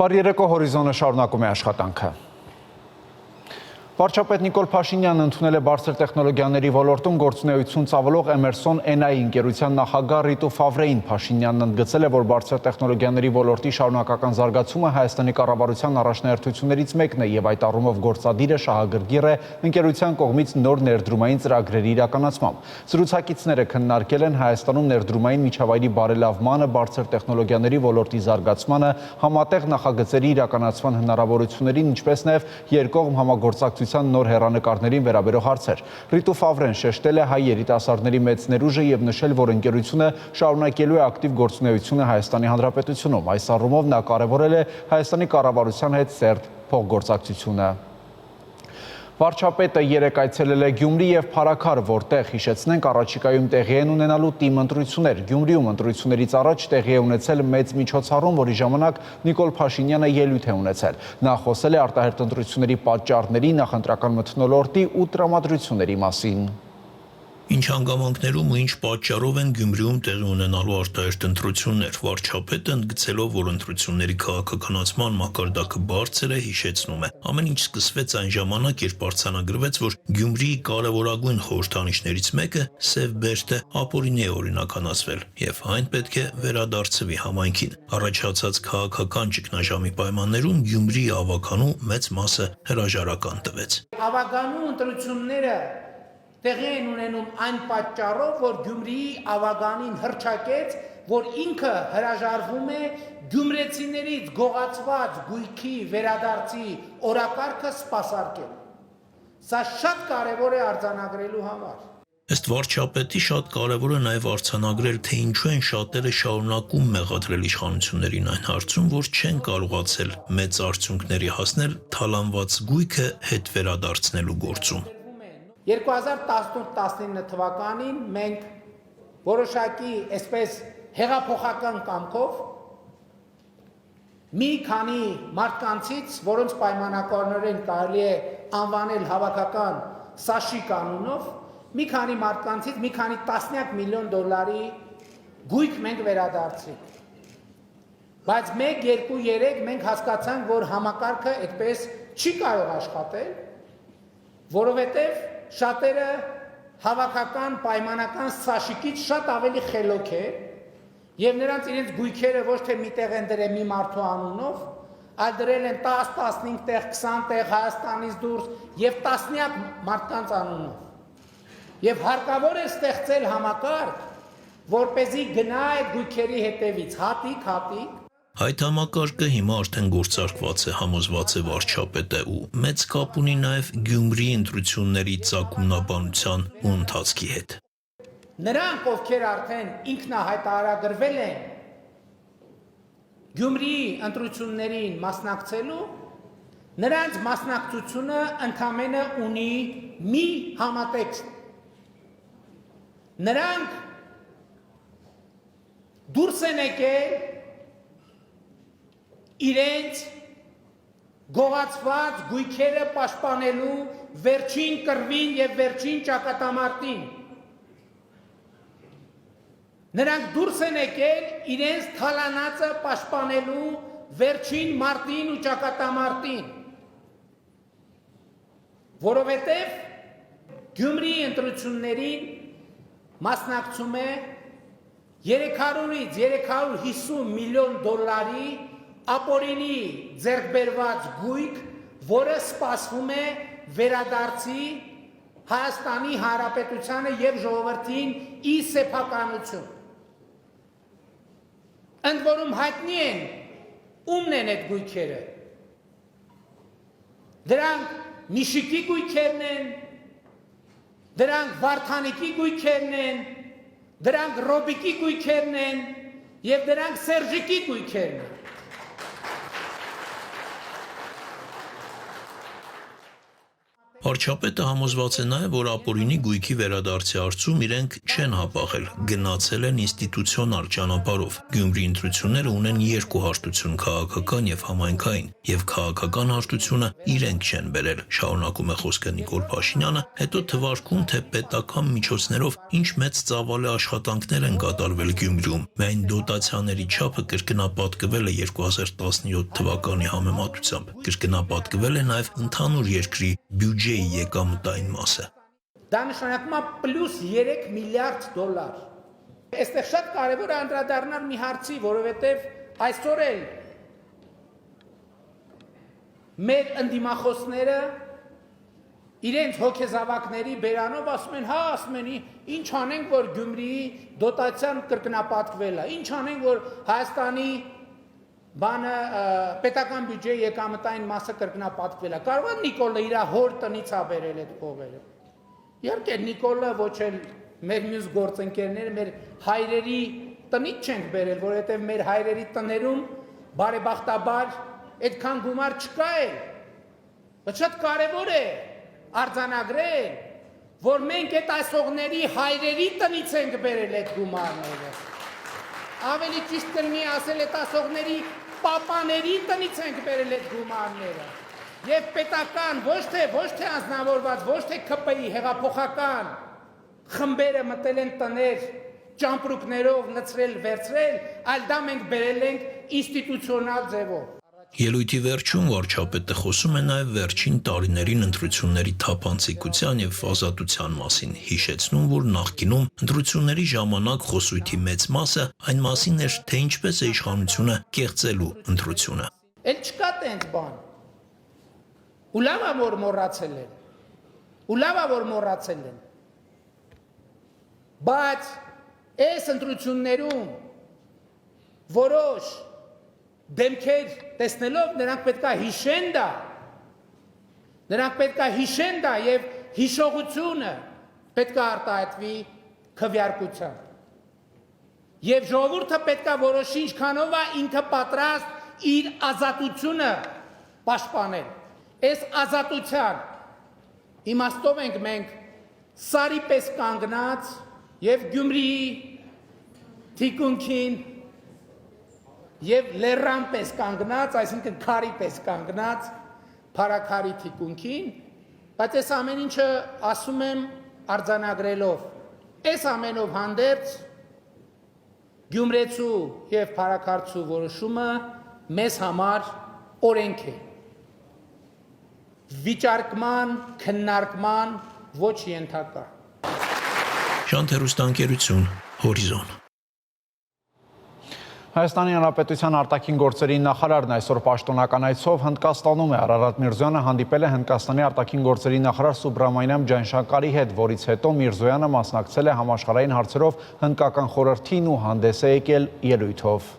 Բարերեկո հորիզոնը շարունակում է աշխատանքը։ Վարչապետ Նիկոլ Փաշինյանն ընդունել է բարձր տեխնոլոգիաների ոլորտում գործունեություն ծավալող Էմերսոն Էնայի ընկերության նախագահ Ռիտու Ֆավրեին։ Փաշինյանն ընդգծել է, որ բարձր տեխնոլոգիաների ոլորտի շարունակական զարգացումը Հայաստանի կառավարության առաջնահերթություններից մեկն է եւ այդ առումով գործադիրը շահագրգիռ է ընկերության կողմից նոր ներդրումային ծրագրերի իրականացմամբ։ Զրուցակիցները քննարկել են Հայաստանում ներդրումային միջավայրի բարելավմանը, բարձր տեխնոլոգիաների ոլորտի զարգացմանը, համատեղ նախագծերի իրականացման հնարավորություններին, ինչպես նաեւ երկկողմ համագործակցության նոր հեռանկարներին վերաբերող հարցեր։ Ռիտու Ֆավրեն շեշտել է հայ երիտասարդների մեծ ներուժը եւ նշել, որ ընկերությունը շարունակելու է ակտիվ գործունեությունը Հայաստանի Հանրապետությունում։ Այս առումով նա կարևորել է Հայաստանի կառավարության հետ սերտ փոխգործակցությունը։ Վարչապետը երեկ այցելել է Գյումրի եւ Փարաքար, որտեղ հիշեցնենք առաջիկայում տեղի են ունենալու ՏԻՄ ընտրություններ։ Գյումրիում ընտրություններից առաջ տեղի է ունեցել մեծ միջոցառում, որի ժամանակ Նիկոլ Փաշինյանը ելույթ է ունեցել։ Նա խոսել է արտահերթ ընտրությունների պատճառների, նախընտրական մթնոլորտի ու տրամադրությունների մասին։ Ինչ հանգամանքներում ու ինչ պատճառով են Գյումրիում տեղի ունենալու արտահերթ ընտրություններ, վարչապետը ընդգծելով, որ ընտրությունների քաղաքականացման մակարդակը բարձր է, հիշեցնում է. ամեն ինչ սկսվեց այն ժամանակ, երբ արձանագրվեց, որ Գյումրիի կարևորագույն խորհրդանիշներից մեկը Սև Բերդը ապօրինի է օրինականացվել, եւ այն պետք է վերադարձվի համայնքին։ Առաջացած քաղաքական ճգնաժամի պայմաններում Գյումրիի ավականու մեծ մասը հրաժարական տվեց։ Ավականու ընտրությունները տեղի են ունենում այն պատճառով, որ Գյումրիի ավականին հռչակեց, որ ինքը հրաժարվում է գյումրեցիներից գողացված գույքի վերադարձի օրակարգը սպասարկել։ Սա շատ կարևոր է արձանագրելու համար։ Ըստ վարչապետի շատ կարևոր է նաև արձանագրել, թե ինչու են շատերը շարունակում մեղադրել իշխանություններին այն հարցում, որ չեն կարողացել մեծ արդյունքների հասնել թալանված գույքը հետ վերադարձնելու գործում։ 2018-19 թվականին մենք որոշակի այսպես հեղափոխական կամքով մի քանի մարդկանցից, որոնց պայմանականորեն կարելի է անվանել հավաքական Սաշի կանունով, մի քանի մարդկանցից մի քանի տասնյակ միլիոն դոլարի գույք մենք վերադարձրինք։ Բայց 1, 2, 3 մենք հասկացանք, որ համակարգը այդպես չի կարող աշխատել, որովհետև շատերը հավաքական պայմանական Սաշիկից շատ ավելի խելոք է եւ նրանց իրենց գույքերը ոչ թե միտեղ են դրել մի մարդու անունով, այլ դրել են 10, 15 տեղ, 20 տեղ Հայաստանից դուրս եւ տասնյակ մարդկանց անունով։ Եվ հարկավոր է ստեղծել համակարգ, որպեսզի գնա այդ գույքերի հետևից հատիկ։ Այդ համակարգը հիմա արդեն գործարկված է, համոզված է վարչապետը ու մեծ կապ ունի նաև Գյումրիի ընտրությունների ծագումնաբանության ու ընթացքի հետ։ Նրանք, ովքեր արդեն ինքնահայտարարագրվել են Գյումրիի ընտրություններին մասնակցելու, նրանց մասնակցությունը ընդամենը ունի մի համատեքստ։ Նրանք դուրս են եկել իրենց գողացված գույքերը պաշտպանելու վերջին կռվին եւ վերջին ճակատամարտին։ Նրանք դուրս են եկել իրենց թալանածը պաշտպանելու վերջին մարտին ու ճակատամարտին, որովհետեւ Գյումրիի ընտրություններին մասնակցում է 300-ից 350 միլիոն դոլարի ապօրինի ձեռքբերված գույք, որը սպասվում է վերադարձի Հայաստանի Հանրապետությանը եւ ժողովրդին ի սեփականություն։ Ընդ որում հայտնի են ումն են այդ գույքերը։ Դրանք Միշիկի գույքերն են, դրանք Վարդանիկի գույքերն են, դրանք Ռոբիկի գույքերն են եւ դրանք Սերժիկի գույքերն են։ Վարչապետը համոզված է նաև, որ ապօրինի գույքի վերադարձի հարցում իրենք չեն հապաղել, գնացել են ինստիտուցիոնալ ճանապարհով։ Գյումրի ընտրությունները ունեն երկու հարթություն՝ քաղաքական եւ համայնքային, եւ քաղաքական հարթությունը իրենք չեն բերել, շարունակում է խոսքը Նիկոլ Փաշինյանը, հետո թվարկում, թե պետական միջոցներով ինչ մեծ ծավալի աշխատանքներ են կատարվել Գյումրիում։ Միայն դոտացիաների չափը կրկնապատկվել է 2017 թվականի համեմատությամբ։ Կրկնապատկվել է նաև ընդհանուր երկրի բյուջեի եկամտային մասը։ Դա նշանակում է պլյուս 3 միլիարդ դոլար։ Այստեղ շատ կարևոր է անդրադառնալ մի հարցի, որովհետև այսօր էլ մեր ընդդիմախոսները իրենց հոգեզավակների բերանով ասում են, հա, ասում են, ինչ անենք, որ Գյումրիի դոտացիան կրկնապատկվել է, ինչ անենք, որ Հայաստանի բանը պետական բյուջեի եկամտային մասը կրկնապատկվել է։ Կարող է Նիկոլը իր հոր տնից է բերել այդ փողերը։ Իհարկե Նիկոլը ոչ էլ մեր մյուս գործընկերները, մեր հայրերի տնից չենք բերել, որովհետև մեր հայրերի տներում բարեբախտաբար այդքան գումար չկա է։ Բայց շատ կարևոր է արձանագրել, որ մենք այդ այսօղների հայրերի տնից ենք բերել այդ գումարները։ Ավելի ճիշտ կլինի ասել այդ ասողների պապաների տնից ենք բերել այդ գումարները եւ պետական ոչ թե անձնավորված ոչ թե ԿՊ-ի հեղափոխական խմբերը մտել են տներ ճամպրուկներով լցրել վերցրել, այլ դա մենք բերել ենք ինստիտուցիոնալ ձևով։ Ելույթի վերջում վարչապետը խոսում է նաև վերջին տարիներին ընտրությունների թափանցիկության եւ ազատության մասին, հիշեցնում, որ նախկինում ընտրությունների ժամանակ խոսույթի մեծ մասը այն մասին էր, թե ինչպես է իշխանությունը կեղծելու ընտրությունը։ Էլ չկա տենց բան։ Ու լավ է որ մոռացել են։ Բայց այս ընտրություններում որոշ դեմքեր տեսնելով նրանք պետքա հիշեն դա եւ հիշողությունը պետքա արտահայտվի քվեարկությամբ եւ ժողովուրդը պետքա որոշի ինչքանով է ինքը պատրաստ իր ազատությունը պաշտպանել։ Այս ազատության իմաստով ենք մենք սարի պես կանգնած եւ Գյումրիի թիկունքին եւ լեռան պես կանգնած, այսինքն քարի պես կանգնած, փարաքարի թիկունքին, բայց այս ամեն ինչը ասում եմ արձանագրելով, այս ամենով հանդերձ Գյումրեցու եւ փարաքարցու որոշումը մեզ համար օրենք է։ Վիճարկման, քննարկման ոչ ենթակա։ Շանթերուստանկերություն, Հորիզոն։ Հայաստանի Հանրապետության արտաքին գործերի նախարարն այսօր պաշտոնական այցով Հնդկաստանում է։ Արարատ Միրզոյանը հանդիպել է Հնդկաստանի արտաքին գործերի նախարար Սուբրամանիամ Ջայշանկարի հետ, որից հետո Միրզոյանը մասնակցել է համաշխարհային հարցերով հնդկական խորհրդին ու հանդես է եկել ելույթով։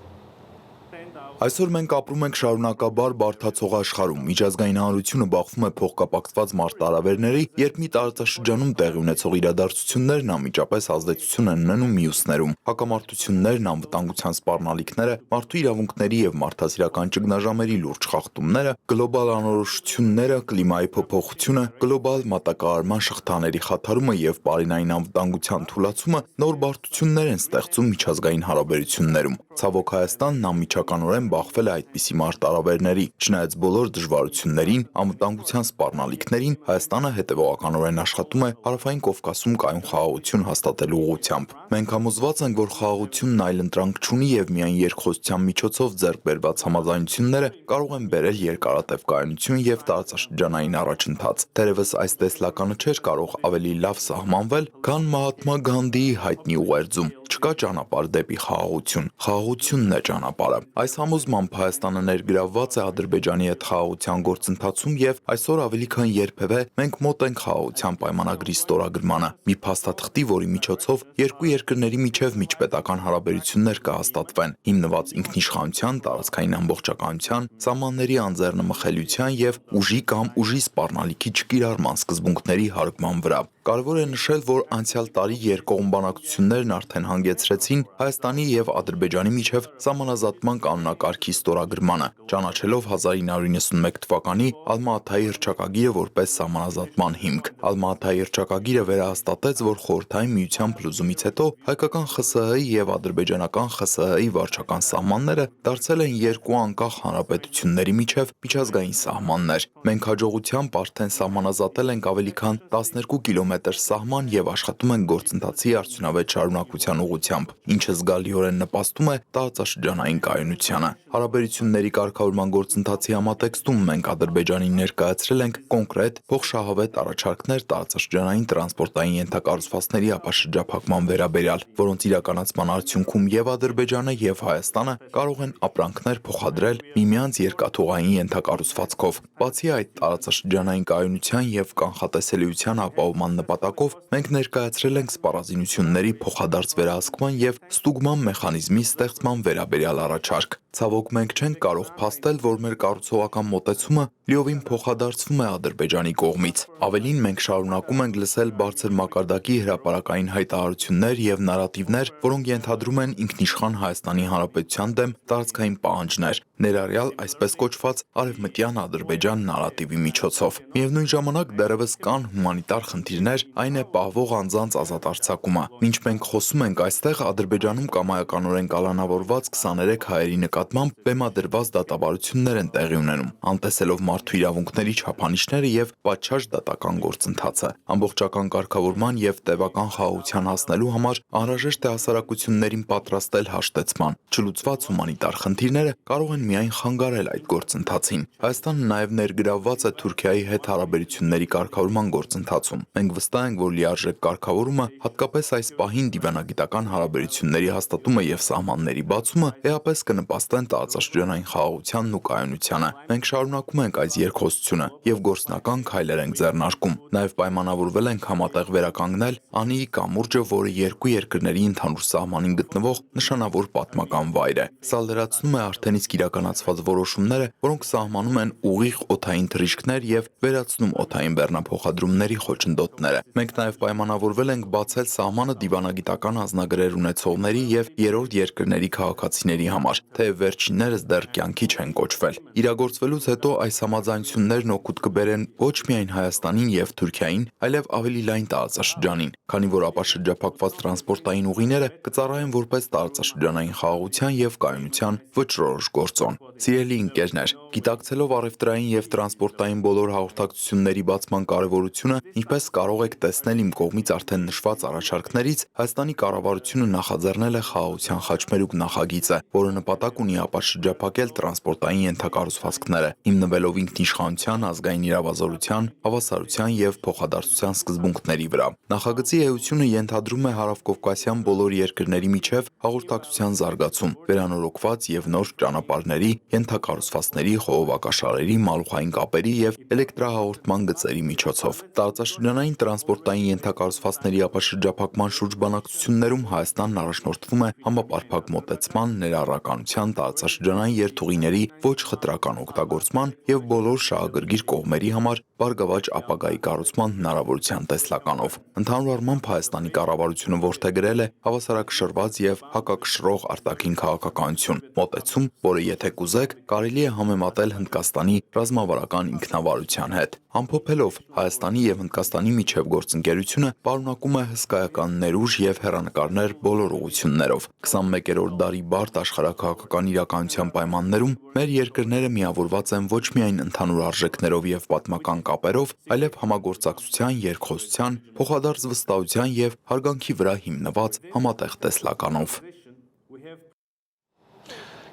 Այսօր մենք ապրում ենք շարունակաբար բարդացող աշխարհում։ Միջազգային հանրությունը բախվում է փոխկապակցված մարտահրավերների, երբ մի տարածաշրջանում տեղի ունեցող իրադարձություններն անմիջապես ազդեցություն են ունենում մյուսներում։ Հակամարտություններն, անվտանգության սպառնալիքները, մարդու իրավունքների եւ մարդասիրական ճգնաժամերի լուրջ խախտումները, գլոբալ անորոշությունները, կլիմայի փոփոխությունը, գլոբալ մատակարարման շղթաների խաթարումը եւ պարինային անվտանգության թուլացումը նոր բարդություններ են ստեղծում միջազգային հարաբերություններում։ Ցավոք Հայաստանն անմիջականորեն բախվել է այդպիսի մարտահրավերների։ Չնայած բոլոր դժվարություններին, անվտանգության սպառնալիքներին, Հայաստանը հետևողականորեն աշխատում է Հարավային Կովկասում կայուն խաղաղություն հաստատելու ուղղությամբ։ Մենք համոզված ենք, որ խաղաղությունն այլընտրանք չունի եւ միայն երկխոսության միջոցով ձեռք բերված համաձայնությունները կարող են բերել երկարատև կայունություն եւ տարածաշրջանային առաջընթաց։ Թերևս այս տեսլականը չէր կարող ավելի լավ սահմանվել, քան Մահատմա Գանդիի հայտնի ուղերձում. չկա ճանապարհ դեպի խաղաղություն, խաղաղությունն է ճանապարհը։ Այս համոզմամբ Հայաստանը ներգրավված է Ադրբեջանի հետ խաղաղության գործընթացում եւ այսօր ավելի քան երբևէ մենք մոտ ենք խաղաղության պայմանագրի ստորագրմանը, մի փաստաթղթի, որի միջոցով երկու երկրների միջև միջպետական հարաբերություններ կհաստատվեն, հիմնված ինքնիշխանության, տարածքային ամբողջականության, սահմանների անձեռնմխելիության եւ ուժի կամ ուժի սպառնալիքի չկիրառման սկզբունքների հարգման վրա։ Կարևոր է նշել, որ անցյալ տարի երկկողմ բանակցություններն արդեն հանգեցրեցին Հայաստանի եւ Ադրբեջանի միջև սահմանազատման կանոնակարգի ստորագրմանը, ճանաչելով 1991 թվականի Ալմա-Աթայի հռչակագիրը որպես սահմանազատման հիմք։ Ալմա-Աթայի հռչակագիրը վերահաստատեց, որ Խորհրդային Միության փլուզումից հետո հայկական ԽՍՀ-ի եւ ադրբեջանական ԽՍՀ-ի վարչական սահմանները դարձել են երկու անկախ հանրապետությունների միջև միջազգային սահմաններ։ Մենք հաջողությամբ արդեն սահմանազատել ենք ավելի քան 12 կիլոմետր սահման եւ աշխատում ենք գործընթացի արդյունավետ շարունակության ուղղությամբ, ինչը զգալիորեն նպաստում է տարածաշրջանային կայունությանը։ Հարաբերությունների կարգավորման գործընթացի համատեքստում մենք Ադրբեջանին ներկայացրել ենք կոնկրետ փոխշահավետ առաջարկներ տարածաշրջանային տրանսպորտային ենթակառուցվածքների ապաշրջափակման վերաբերյալ, որոնց իրականացման արդյունքում եւ Ադրբեջանը եւ Հայաստանը կարող են ապրանքներ փոխադրել միմյանց երկաթուղային ենթակառուցվածքով։ Բացի այդ, տարածաշրջանային կայունության եւ կանխատեսելիության ապահովման նպատակով մենք ներկայացրել ենք սպառազինությունների փոխադարձ վերահսկման եւ ստուգման մեխանիզմի ստեղծման վերաբերյալ առաջարկ։ Ցավոք, մենք չենք կարող փաստել, որ մեր կառուցողական մոտեցումը լիովին փոխադարձվում է Ադրբեջանի կողմից։ Ավելին, մենք շարունակում ենք լսել բարձր մակարդակի հրապարակային հայտարարություններ եւ նարատիվներ, որոնք ենթադրում են ինքնիշխան Հայաստանի Հանրապետության դեմ տարածքային պահանջներ, ներառյալ այսպես կոչված արևմտյան Ադրբեջան նարատիվի միջոցով։ Միևնույն ժամանակ դեռևս կան հումանիտար խնդիրներ, այն է պահվող անձանց ազատ արձակումը։ Մինչ մենք խոսում ենք այստեղ, Ադրբեջանում կամայականորեն կալանավորված 23 հայերի նկատմամբ բեմադրված դատավարություններ են տեղի ունենում, անտեսելով մարդու իրավունքների չափանիշները եւ պատշաճ դատական գործընթացը։ Ամբողջական կարգավորման եւ տևական խաղաղության հասնելու համար անհրաժեշտ է հասարակություններին պատրաստել հաշտեցման։ Չլուծված հումանիտար խնդիրները կարող են միայն խանգարել այդ գործընթացին։ Հայաստանը նաեւ ներգրավված է Թուրքիայի հետ հարաբերությունների կարգավորման գործընթացում։ Մենք վստահ ենք, որ լիարժեք կարգավորումը, հատկապես այս պահին դիվանագիտական հարաբերությունների հաստատումը եւ սահմանների բացումը էապես կնպաստեն տարածաշրջանային խաղաղությանն ու կայունությանը։ Մենք շարունակում ենք այս երկխոսությունը եւ գործնական քայլեր ենք ձեռնարկում։ Նաեւ պայմանավորվել ենք համատեղ վերականգնել Անիի կամուրջը, որը երկու երկրների ընդհանուր սահմանին գտնվող նշանավոր պատմական վայր է։ Սա լրացնում է արդեն իսկ իրականացված որոշումները, որոնք սահմանում են ուղիղ օդային թռիչքներ եւ վերացնում օդային բեռնափոխադրումների խոչընդոտները։ Մենք նաեւ պայմանավորվել ենք բացել սահմանը դիվանագիտական անձնագրեր ունեցողների եւ երրորդ երկրների քաղաքացիների համար, թեև վերջիններս դեռ կյանքի չեն կոչվել։ Իրագործվելուց հետո այս համաձայնություններն օգուտ կբերեն ոչ միայն Հայաստանին եւ Թուրքիային, այլև ավելի լայն տարածաշրջանին, քանի որ ապաշրջափակված տրանսպորտային ուղիները կծառայեն որպես տարածաշրջանային խաղաղության եւ կայունության վճռորոշ գործոն։ Սիրելի ընկերներ, գիտակցելով առևտրային եւ տրանսպորտային բոլոր հաղորդակցությունների բացման կարեւորությունը, ինչպես կարող եք տեսնել իմ կողմից արդեն նշված առաջարկներից, Հայաստանի կառավարությունը նախաձեռնել է խաղաղության խաչմերուկ նախագիծը, որը նպատակ ունի ապաշրջափակել տրանսպորտային ենթակառուցվածքները, հիմնվելով ինքնիշխանության, ազգային իրավազորության, հավասարության եւ փոխադարձության սկզբունքների վրա։ Նախագծի էությունը ենթադրում է հարավկովկասյան բոլոր երկրների միջև հաղորդակցության զարգացում, վերանորոգված եւ նոր ճանապարհների, ենթակառուցվածքների, խողովակաշարերի, մալուխային կապերի եւ էլեկտրահաղորդման գծերի միջոցով։ Տարածաշրջանային տրանսպորտային ենթակառուցվածքների ապաշրջափակման շուրջ բանակցություններում Հայաստանն առաջնորդվում է համապարփակ մոտեցման, ներառականության, տարածաշրջանային երթուղիների ոչ խտրական օգտագործման եւ բոլոր շահագրգիռ կողմերի համար բարգավաճ ապագայի կառուցման հնարավորության տեսլականով։ Ընդհանուր առմամբ Հայաստանի կառավարությունը որդեգրել է հավասարակշռված եւ հակակշռող արտաքին քաղաքականություն, մոտեցում, որը եթե կուզեք, կարելի է համեմատել Հնդկաստանի ռազմավարական ինքնավարության հետ։ Ամփոփելով, Հայաստանի եւ Հնդկաստանի միջև գործընկերությունը պարունակում է հսկայական ներուժ եւ հեռանկարներ բոլոր ուղղություններով։ 21-րդ դարի բարդ աշխարհաքաղաքական իրականության պայմաններում մեր երկրները միավորված են ոչ միայն ընդհանուր արժեքներով եւ պատմական կապերով, այլև համագործակցության, երկխոսության, փոխադարձ վստահության եւ հարգանքի վրա հիմնված համատեղ տեսլականով։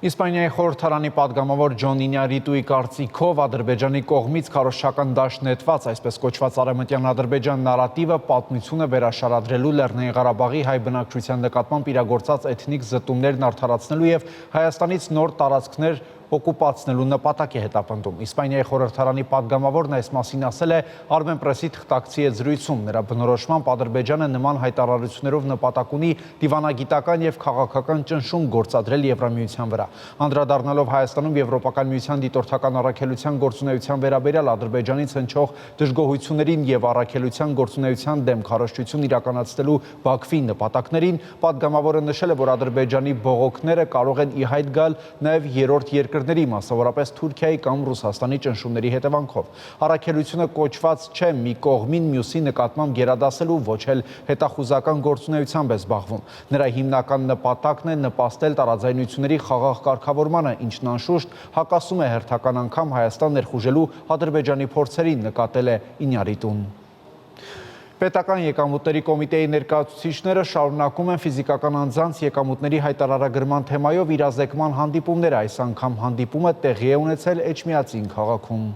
Իսպանիայի խորհրդարանի падգամավոր Ջոն Ինյարիտուի կարծիքով Ադրբեջանի կողմից քարոզչական դաշտ նետված, այսպես կոչված Արևմտյան Ադրբեջան նարատիվը պատմությունը վերաշարադրելու Լեռնային Ղարաբաղի հայ բնակչության նկատմամբ իրագործած էթնիկ զտումներն արդարացնելու եւ Հայաստանից նոր տարածքներ օկուպացնելու նպատակ է հետապնդում։ Իսպանիայի խորհրդարանի պատգամավորն այս մասին ասել է Armenpress-ի թղթակցի հետ զրույցում։ Նրա բնորոշմամբ Ադրբեջանը նման հայտարարություններով նպատակ ունի դիվանագիտական եւ քաղաքական ճնշում գործադրել Եվրամիության վրա։ Անդրադառնալով Հայաստանում Եվրոպական միության դիտորդական առաքելության գործունեության վերաբերյալ Ադրբեջանից հնչող դժգոհություններին եւ առաքելության գործունեության դեմ քարոզչություն իրականացնելու Բաքվի նպատակներին, պատգամավորը նշել է, որ Ադրբեջանի բողոքները կարող են ի հայտ գալ նաեւ երրորդ երկրների, մասնավորապես Թուրքիայի կամ Ռուսաստանի ճնշումների հետևանքով։ Առաքելությունը կոչված չէ մի կողմին մյուսի նկատմամբ գերադասելու, ոչ էլ հետախուզական գործունեությամբ է զբաղվում։ Նրա հիմնական նպատակն է նպաստել տարաձայնությունների խաղաղ կարգավորմանը, ինչն անշուշտ հակասում է հերթական անգամ Հայաստան ներխուժելու Ադրբեջանի փորձերին, նկատել է Ինյարիտուն։ Պետական եկամուտների կոմիտեի ներկայացուցիչները շարունակում են ֆիզիկական անձանց եկամուտների հայտարարագրման թեմայով իրազեկման հանդիպումները։ Այս անգամ հանդիպումը տեղի է ունեցել Էջմիածին քաղաքում։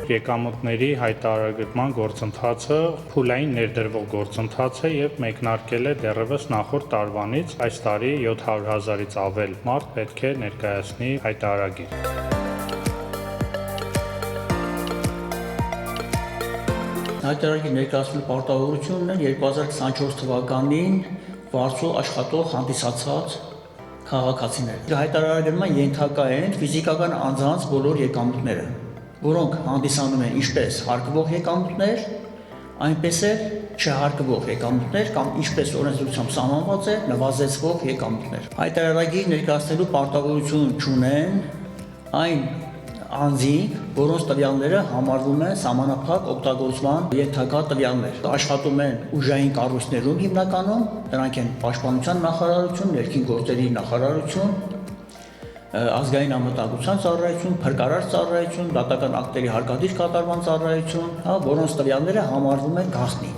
Եկամուտների հայտարարման գործընթացը փուլային ներդրվող գործընթաց է եւ մեկնարկել է դեռևս նախորդ տարվանից։ Այս տարի 700,000-ից ավել մարդ պետք է ներկայացնի հայտարարագիր։ Հայտարարագիր ներկայացնելու պարտավորությունն է 2024 թվականին Վարշավայում աշխատող հանդիսացած քաղաքացիներ։ Հայտարարագրման ենթակա են ֆիզիկական անձանց բոլոր եկամուտները, որոնք հանդիսանում են ինչպես հարկվող եկամուտներ, այնպես էլ չհարկվող եկամուտներ կամ ինչպես օրենսդրությամբ սահմանված է նվազեցվող եկամուտներ։ Հայտարարագիր ներկայացնելու պարտավորություն չունեն այն անձինք, որոնց տվյալները համարվում են սահմանափակ օգտագործման ենթակա տվյալներ։ Աշխատում են ուժային կառույցներում հիմնականում, դրանք են Պաշտպանության նախարարություն, Ներքին գործերի նախարարություն, ազգային անվտանգության ծառայություն, փրկարար ծառայություն, դատական ակտերի հարկադիր կատարման ծառայություն, որոնց տվյալները համարվում են գաղտնի։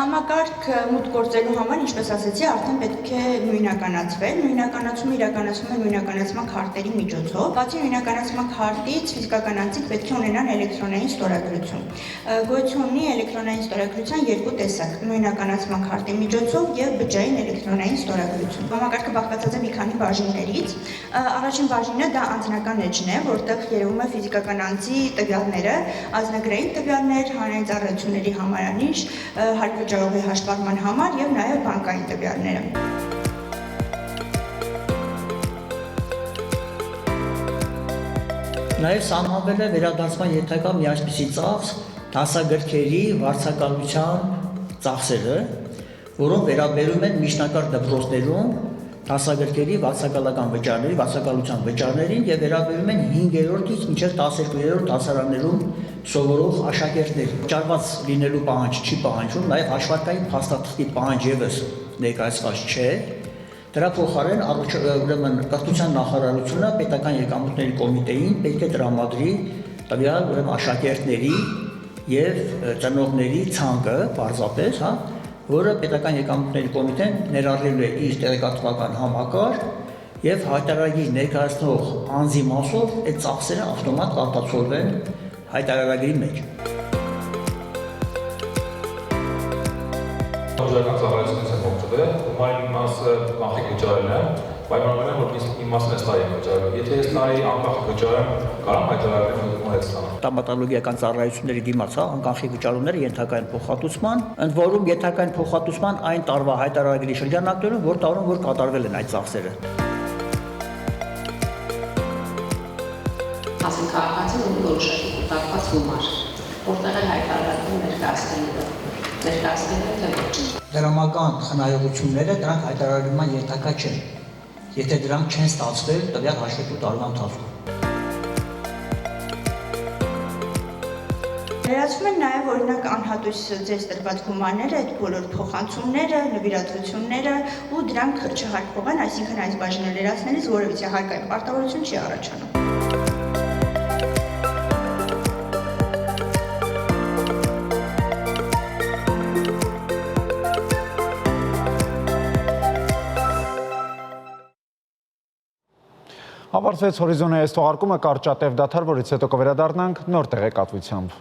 Համակարգ մուտք գործելու համար, ինչպես ասացի, արդեն պետք է նույնականացվել։ Նույնականացումը իրականացվում է նույնականացման քարտերի միջոցով։ Բացի նույնականացման քարտից, ֆիզիկական անձինք պետք է ունենան էլեկտրոնային ստորագրություն։ Գոյություն ունի էլեկտրոնային ստորագրության երկու տեսակ՝ նույնականացման քարտի միջոցով եւ բջջային էլեկտրոնային ստորագրություն։ Համակարգը բաղկացած է մի քանի բաժիններից։ Առաջին բաժինը դա անձնական էջն է, որտեղ երևում է ֆիզիկական անձի տվյալները, ազնագրային տվյալներ, հանրային ծառայությունների համարանիշ, հարկվճարողի հաշտվառման համար եւ նաեւ բանկային տվյալները։ Նաեւ սահմանվել է վերադարձման ենթակա մի այսպիսի ծախս դասագրքերի վարձակալության ծախսերը, որոնք վերաբերում են միջնակարգ դպրոցներում դասագրքերի վարձակալական վճարների, վարձակալության վճարներին եւ վերաբերում են 5-րդից մինչեւ 12-րդ դասարաններում սովորող աշակերտներին։ Վճարված լինելու պահանջ չի պահանջում, նաեւ հաշվարկային փաստաթղթի պահանջ եւս ներկայացված չէ։ Դրա փոխարեն ուրեմն կրթության նախարարությունը պետական եկամուտների կոմիտեին պետք է տրամադրի տվյալ ուրեմն աշակերտների եւ ծնողների ցանկը պարզապես, որը պետական եկամուտների կոմիտեն ներառելու է իր տեղեկատվական համակարգ եւ հայտարարագիր ներկայացնող անձի մասով այդ ծախսերը ավտոմատ կարտացոլվեն հայտարարագրի մեջ։ Օժական ծառայությունից են օգտվել, ումայն մասը կանխիկ վճարել են, պայմանավորել են, որ մի մասն այս տարի վճարել։ Եթե այս տարի անկախ վճարեմ, կարամ հայտարարագրի մոռացնել։ Տոմատոլոգիական ծառայությունների դիմաց անկախի վճարումները ենթակա են փոխհատուցման, ընդ որում ենթակա են փոխհատուցման այն տարվա հայտարարագրի շրջանակներում, որ տարում որ կատարվել են այդ ծախսերը։ Ասենք քաղաքացին ունի որոշակի կուտակված գումար, որտեղ է հայտարարվում ներկայացնելը թե ոչ։ Դրամական խնայողությունները դրանք հայտարարման ենթակա չեն, եթե դրանք չեն ստացվել տվյալ հաշվետու տարվա ընթացքում։ Ներկայացվում են նաև օրինակ անհատույց ձեզ տրված գումարները, այդ բոլոր փոխանցումները, նվիրատվությունները ու դրանք չհարկվող են, այսինքն այս բաժինը լրացնելիս որևիցե հարկային պարտավորություն չի առաջանում։ Ավարտվեց Հորիզոնի այս թողարկումը, կարճատև դադար, որից հետո կվերադառնանք նոր տեղեկատվությամբ։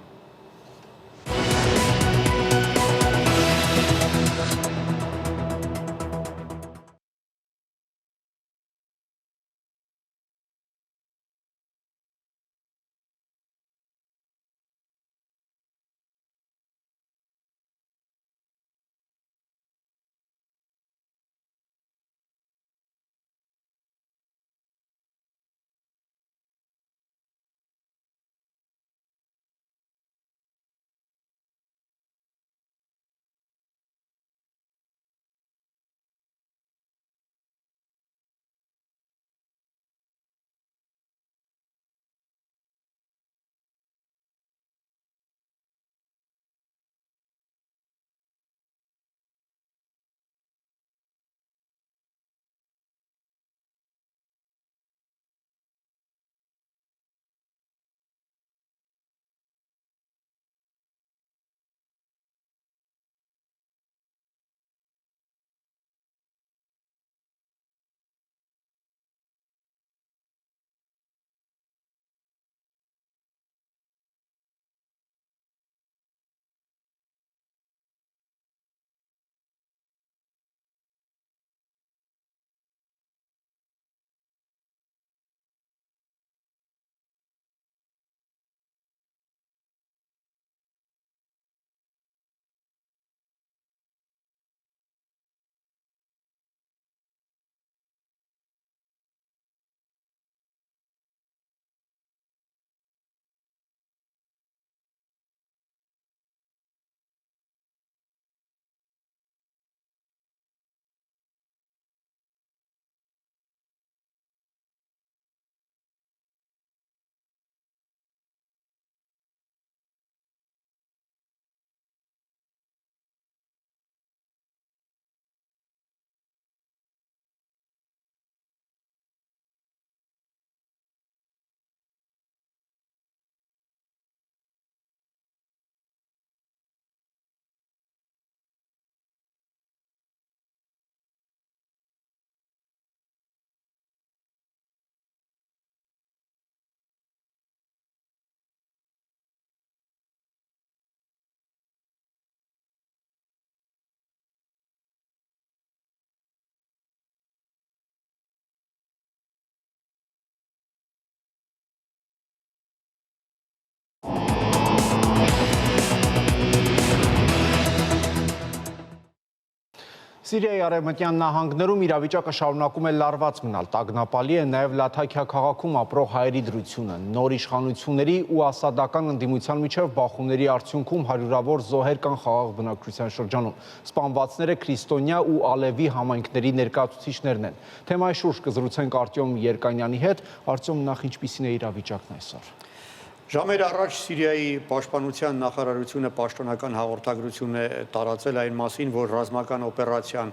Սիրիայի արևմտյան նահանգներում իրավիճակը շարունակում է լարված մնալ, տագնապալի է նաև Լաթաքիա քաղաքում ապրող հայերի դրությունը, նոր իշխանությունների ու ասադական ընդդիմության միջև բախումների արդյունքում հարյուրավոր զոհեր կան խաղաղ բնակչության շրջանում, սպանվածները քրիստոնյա ու ալևի համայնքների ներկայացուցիչներն են։ Թեմայի շուրջ կզրուցենք Արտյոմ Երկանյանի հետ, Արտյոմ, նախ ինչպիսին է իրավիճակն այսօր։ Ժամեր առաջ Սիրիայի պաշտպանության նախարարությունը պաշտոնական հաղորդագրություն է տարածել այն մասին, որ ռազմական օպերացիան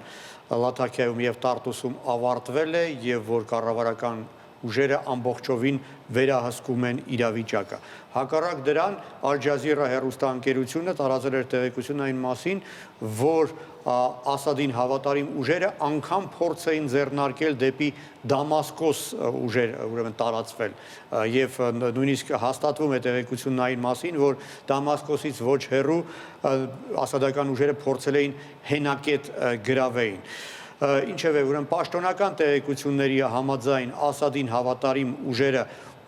Լաթաքիայում եւ Տարտուսում ավարտվել է եւ որ կառավարական ուժերը ամբողջովին վերահսկում են իրավիճակը։ Հակառակ դրան Ալ Ջազիրա հեռուստաընկերությունը տարածել էր տեղեկություն այն մասին, որ Ասադին հավատարիմ ուժերը անգամ փորձ էին ձեռնարկել դեպի Դամասկոս ուժեր ուրեմն տարածվել եւ նույնիսկ հաստատվում է տեղեկությունն այն մասին, որ Դամասկոսից ոչ հեռու ասադական ուժերը փորձել էին հենակետ գրավեին։ Ինչևէ, ուրեմն պաշտոնական տեղեկությունների համաձայն Ասադին հավատարիմ ուժերը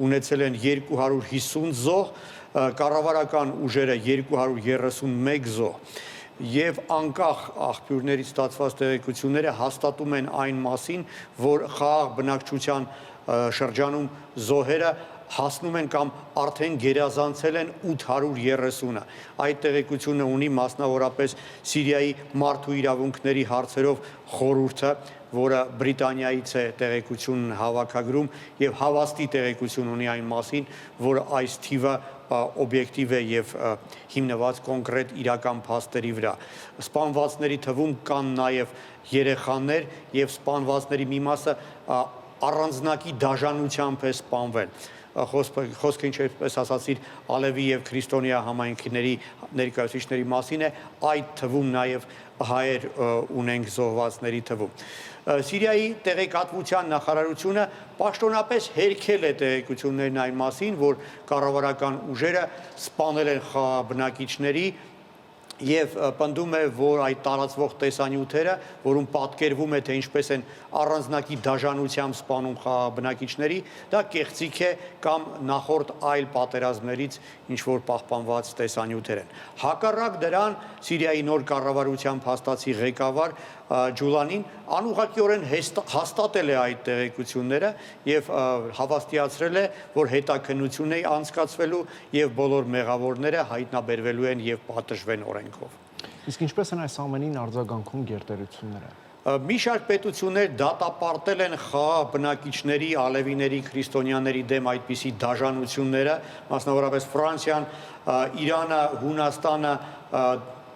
ունեցել են 250 զոհ, կառավարական ուժերը 231 զոհ։ Եվ անկախ աղբյուրներից ստացված տեղեկությունները հաստատում են այն մասին, որ խաղաղ բնակչության շրջանում զոհերը հասնում են կամ արդեն գերազանցել են 830-ը։ Այդ տեղեկությունը ունի մասնավորապես Սիրիայի մարդու իրավունքների հարցերով խորհուրդը, որը Բրիտանիայից է տեղեկություն հավաքագրում եւ հավաստի տեղեկություն ունի այն մասին, որ այս թիվը օբյեկտիվ է եւ հիմնված կոնկրետ իրական փաստերի վրա։ Սպանվածների թվում կան նաեւ երեխաներ եւ սպանվածների մի մասը առանձնակի դաժանությամբ է սպանվել։ խոսքը ինչպես ասացիր Ալևի եւ քրիստոնյա համայնքների ներկայացուցիչների մասին է, այդ թվում նաեւ հայեր ունենք զոհվածների թվում։ Սիրիայի տեղեկատվության նախարարությունը պաշտոնապես հերքել է տեղեկություններն այն մասին, որ կառավարական ուժերը սպանել են խաղաբնակիչների եւ պնդում է, որ այդ տարածվող տեսանյութերը, որում պատկերվում է, թե ինչպես են առանձնակի դաժանությամբ սպանում խաղաբնակիչների, դա կեղծիք է կամ նախորդ այլ պատերազմներից ինչ որ պահպանված տեսանյութեր են։ Հակառակ դրան Սիրիայի նոր կառավարության փաստացի ղեկավար Ջուլանին անուղղակիորեն հաստատել է այդ տեղեկությունները եւ հավաստիացրել է, որ հետաքննություն է անցկացվելու եւ բոլոր մեղավորները հայտնաբերվելու են եւ պատժվեն օրենքով։ Իսկ ինչպես են այս ամենին արձագանքում գերտերությունները։ Մի շարք պետություններ դատապարտել են խաղաբնակիչների, ալևիների, քրիստոնյաների դեմ այդպիսի դաժանությունները, մասնավորապես Ֆրանսիան, Իրանը, Հունաստանը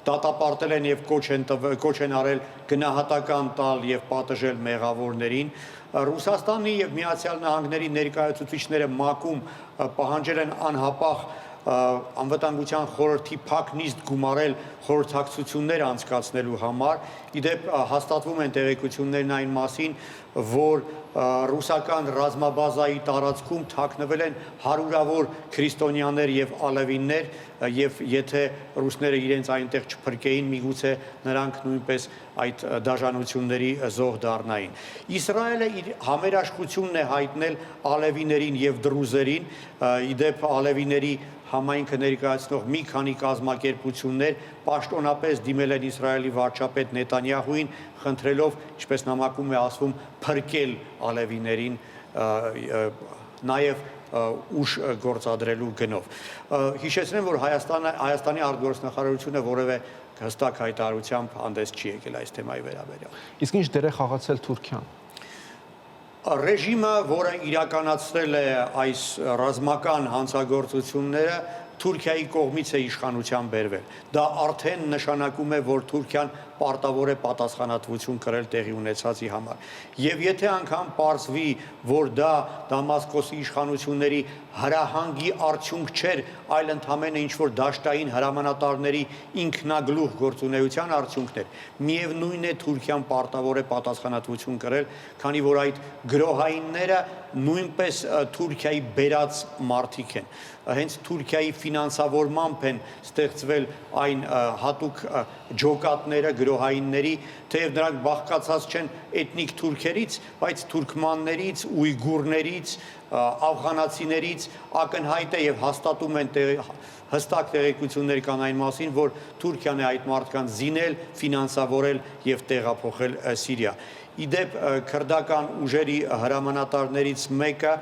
դատապարտել են եւ կոչ են արել գնահատական տալ եւ պատժել մեղավորներին։ Ռուսաստանի եւ Միացյալ Նահանգների ներկայացուցիչները ՄԱԿ-ում պահանջել են անհապաղ անվտանգության խորհրդի փակ նիստ գումարել խորհրդակցություններ անցկացնելու համար։ Իդեպ հաստատվում են տեղեկություններն այն մասին, որ ռուսական ռազմաբազայի տարածքում թաքնվել են հարյուրավոր քրիստոնյաներ եւ ալևիններ եւ եթե ռուսները իրենց այնտեղ չփրկեին, միգուցե նրանք նույնպես այդ դաժանությունների զոհ դառնային։ Իսրայելը իր համերաշխությունն է հայտնել ալևիներին եւ դրուզերին, իդեպ ալևիների համայնքը ներկայացնող մի քանի կազմակերպություններ պաշտոնապես դիմել են Իսրայելի վարչապետ Նետանյահուին, խնդրելով, ինչպես նամակում է ասվում, փրկել ալևիներին նաև ուժ գործադրելու գնով։ Հիշեցնեմ, որ Հայաստանի արտգործնախարարությունը որևէ հստակ հայտարարությամբ հանդես չի եկել այս թեմայի վերաբերյալ։ Իսկ ինչ դեր է խաղացել Թուրքիան։ Ռեժիմը, որը իրականացրել է այս ռազմական հանցագործությունները, Թուրքիայի կողմից է իշխանության բերվել։ Դա արդեն նշանակում է, որ Թուրքիան պարտավոր է պատասխանատվություն կրել տեղի ունեցածի համար։ Եվ եթե անգամ պարզվի, որ դա Դամասկոսի իշխանությունների հրահանգի արդյունք չէր, այլ ընդամենը ինչ-որ դաշտային հրամանատարների ինքնագլուխ գործունեության արդյունքն էր, միևնույն է Թուրքիան պարտավոր է պատասխանատվություն կրել, քանի որ այդ գրոհայինները նույնպես Թուրքիայի բերած մարդիկ են։ Հենց Թուրքիայի ֆինանսավորմամբ են ստեղծվել այն հատուկ ջոկատները, գրոհայինների, թեև նրանք բաղկացած չեն էթնիկ թուրքերից, բայց թուրքմաններից, ույգուրներից, աֆղանացիներից ակնհայտ է եւ հաստատում են հստակ տեղեկություններ կան այն մասին, որ Թուրքիան է այդ մարդկանց զինել, ֆինանսավորել եւ տեղափոխել Սիրիա։ Իդեպ քրդական ուժերի հրամանատարներից մեկը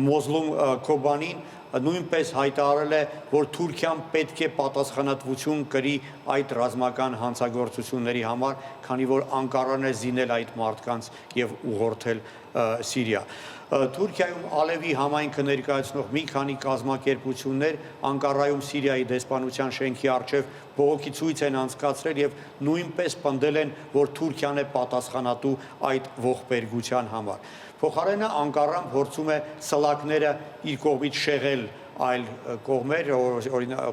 Մոզլում Քոբանին նույնպես հայտարարել է, որ Թուրքիան պետք է պատասխանատվություն կրի այդ ռազմական հանցագործությունների համար, քանի որ Անկարան է զինել այդ մարդկանց եւ ուղղորդել Սիրիա։ Թուրքիայում Ալևի համայնքը ներկայացնող մի քանի կազմակերպություններ Անկարայում Սիրիայի դեսպանության շենքի առջև բողոքի ցույց են անցկացրել եւ նույնպես պնդել են, որ Թուրքիան է պատասխանատու այդ ողբերգության համար։ Փոխարենը Անկարան փորձում է սլակները իր կողմից շեղել այլ կողմեր,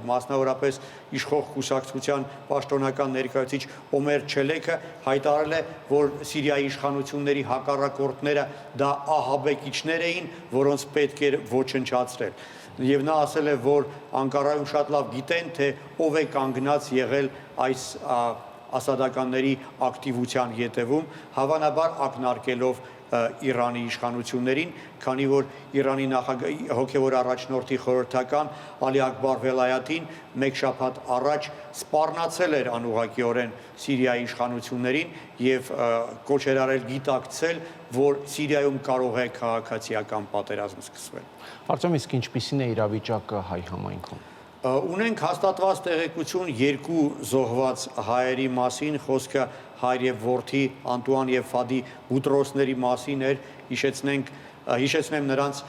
մասնավորապես իշխող կուսակցության պաշտոնական ներկայացուցիչ Օմեր Չելեքը հայտարարել է, որ Սիրիայի իշխանությունների հակառակորդները դա ահաբեկիչներ էին, որոնց պետք էր ոչնչացրել։ Եվ նա ասել է, որ Անկարայում շատ լավ գիտեն, թե ով է կանգնած եղել այս ասադականների ակտիվության ետևում, հավանաբար ակնարկելով Իրանի իշխանություններին, քանի որ Իրանի հոգևոր առաջնորդի խորհրդական Ալի Ակբար Վելայաթին մեկ շաբաթ առաջ սպառնացել էր անուղղակիորեն Սիրիայի իշխանություններին եւ կոչ էր արել գիտակցել, որ Սիրիայում կարող է քաղաքացիական պատերազմ սկսվել։ Արտեմ, իսկ ինչպիսին է իրավիճակը հայ համայնքում։ Ունենք հաստատված տեղեկություն երկու զոհված հայերի մասին, խոսքը հայր եւ որդի Անտուան եւ Ֆադի Բուտրոսների մասին էր, հիշեցնեմ նրանց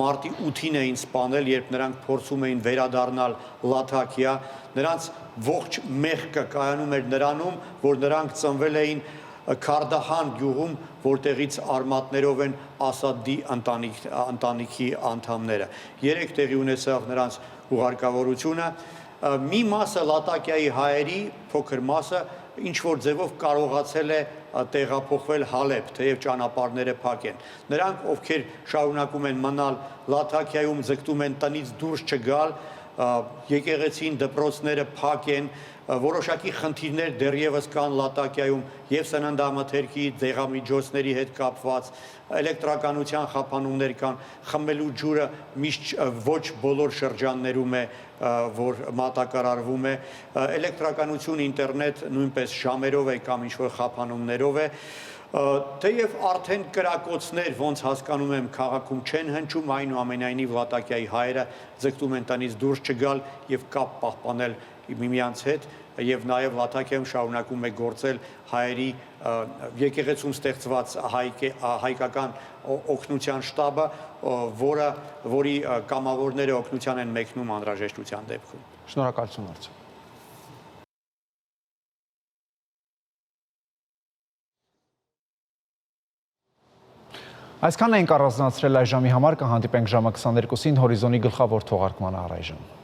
մարտի 8-ին էին սպանել, երբ նրանք փորձում էին վերադառնալ Լաթաքիա, նրանց ողջ մեղքը կայանում էր նրանում, որ նրանք ծնվել էին Քարդահան գյուղում, որտեղից արմատներով են Ասադի ընտանիքի անդամները։ Երեք տեղի ունեցավ նրանց ուղարկավորությունը։ Մի մասը Լատակիայի հայերի, փոքր մասը, ինչ որ ձևով կարողացել է տեղափոխվել Հալեբ, թեև ճանապարհները փակ են։ Նրանք, ովքեր շարունակում են մնալ Լատակիայում, ձգտում են տնից դուրս չգալ, եկեղեցին, դպրոցները փակ են, որոշակի խնդիրներ դեռևս կան Լատակիայում եւ սննդամթերքի դեղամիջոցների հետ կապված, էլեկտրականության խափանումներ կան, խմելու ջուրը միշտ ոչ բոլոր շրջաններում է, որ մատակարարվում է, էլեկտրականություն, ինտերնետ նույնպես ժամերով է կամ ինչ-որ խափանումներով է, թեև արդեն կրակոցներ, ոնց հասկանում եմ, քաղաքում չեն հնչում, այնուամենայնիվ Լատակիայի հայերը ձգտում են տնից դուրս չգալ եւ կապ պահպանել միմյանց հետ եւ նաեւ Լատակիայում շարունակում է գործել հայերի եկեղեցում ստեղծված հայկական օգնության շտաբը, որի կամավորները օգնության են մեկնում անհրաժեշտության դեպքում։ Շնորհակալություն Արծու։ Այսքանն ենք առանձնացրել այս ժամի համար, կհանդիպենք ժամը 22-ին հորիզոնի գլխավոր թողարկմանը առայժմ։